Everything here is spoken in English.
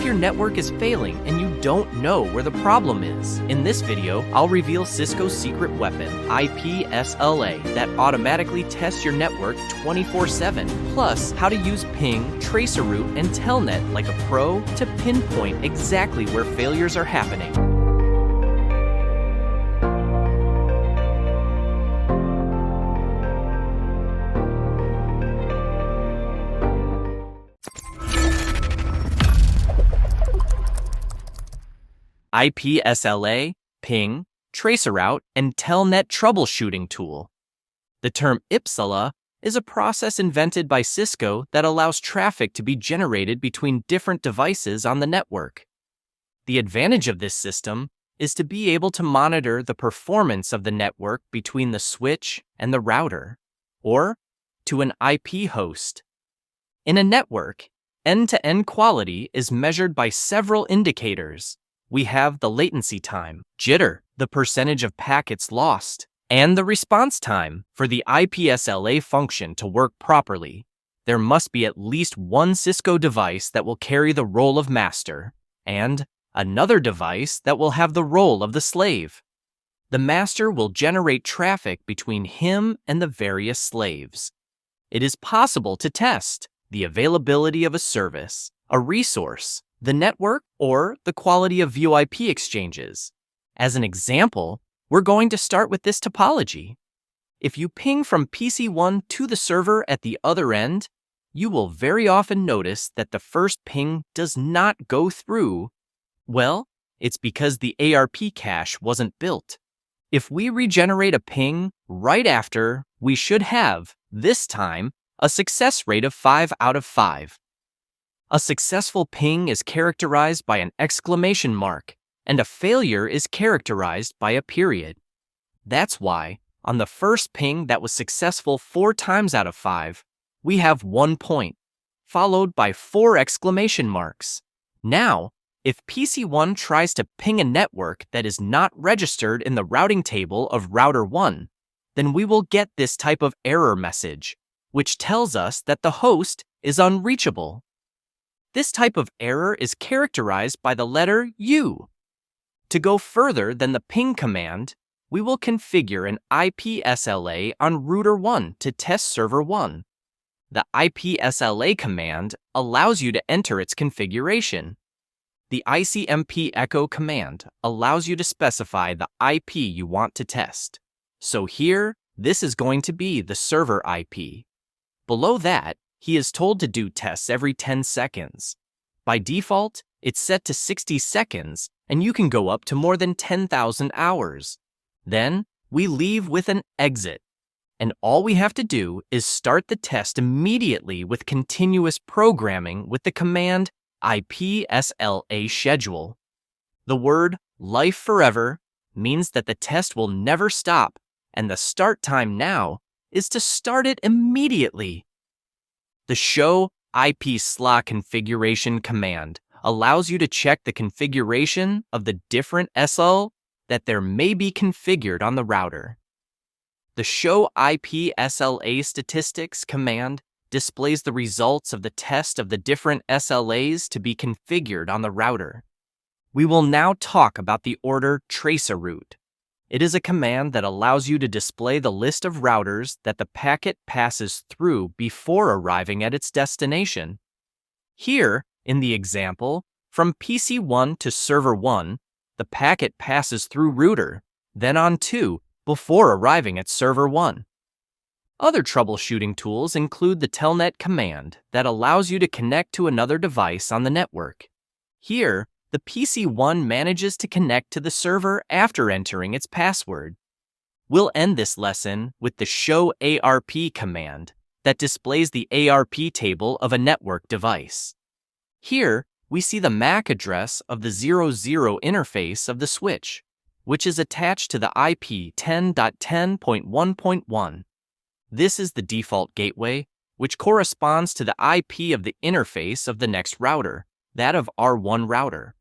your network is failing and you don't know where the problem is? In this video, I'll reveal Cisco's secret weapon, IP-SLA, that automatically tests your network 24/7, plus how to use ping, Traceroute, and Telnet like a pro to pinpoint exactly where failures are happening. IP-SLA, ping, Traceroute, and Telnet troubleshooting tool. The term SLA is a process invented by Cisco that allows traffic to be generated between different devices on the network. The advantage of this system is to be able to monitor the performance of the network between the switch and the router, or to an IP host. In a network, end-to-end quality is measured by several indicators. We have the latency time, jitter, the percentage of packets lost, and the response time. For the IP-SLA function to work properly, there must be at least one Cisco device that will carry the role of master, and another device that will have the role of the slave. The master will generate traffic between him and the various slaves. It is possible to test the availability of a service, a resource, the network, or the quality of VoIP exchanges. As an example, we're going to start with this topology. If you ping from PC1 to the server at the other end, you will very often notice that the first ping does not go through. Well, it's because the ARP cache wasn't built. If we regenerate a ping right after, we should have, this time, a success rate of 5 out of 5. A successful ping is characterized by an exclamation mark, and a failure is characterized by a period. That's why, on the first ping that was successful 4 times out of 5, we have 1 point, followed by 4 exclamation marks. Now, if PC1 tries to ping a network that is not registered in the routing table of router 1, then we will get this type of error message, which tells us that the host is unreachable. This type of error is characterized by the letter U. To go further than the ping command, we will configure an IP-SLA on router 1 to test server 1. The IP-SLA command allows you to enter its configuration. The icmp-echo command allows you to specify the IP you want to test. So here, this is going to be the server IP. Below that, he is told to do tests every 10 seconds. By default, it's set to 60 seconds, and you can go up to more than 10,000 hours. Then, we leave with an exit. And all we have to do is start the test immediately with continuous programming with the command IP-SLA schedule. The word life forever means that the test will never stop, and the start time now is to start it immediately. The show IP-SLA configuration command allows you to check the configuration of the different SL that there may be configured on the router. The show IP-SLA statistics command displays the results of the test of the different SLAs to be configured on the router. We will now talk about the order Traceroute. It is a command that allows you to display the list of routers that the packet passes through before arriving at its destination. Here, in the example, from PC1 to server 1, the packet passes through router, then on 2, before arriving at server 1. Other troubleshooting tools include the Telnet command that allows you to connect to another device on the network. Here, the PC1 manages to connect to the server after entering its password. We'll end this lesson with the show ARP command that displays the ARP table of a network device. Here, we see the MAC address of the 00 interface of the switch, which is attached to the IP 10.10.1.1. This is the default gateway, which corresponds to the IP of the interface of the next router, that of R1 router.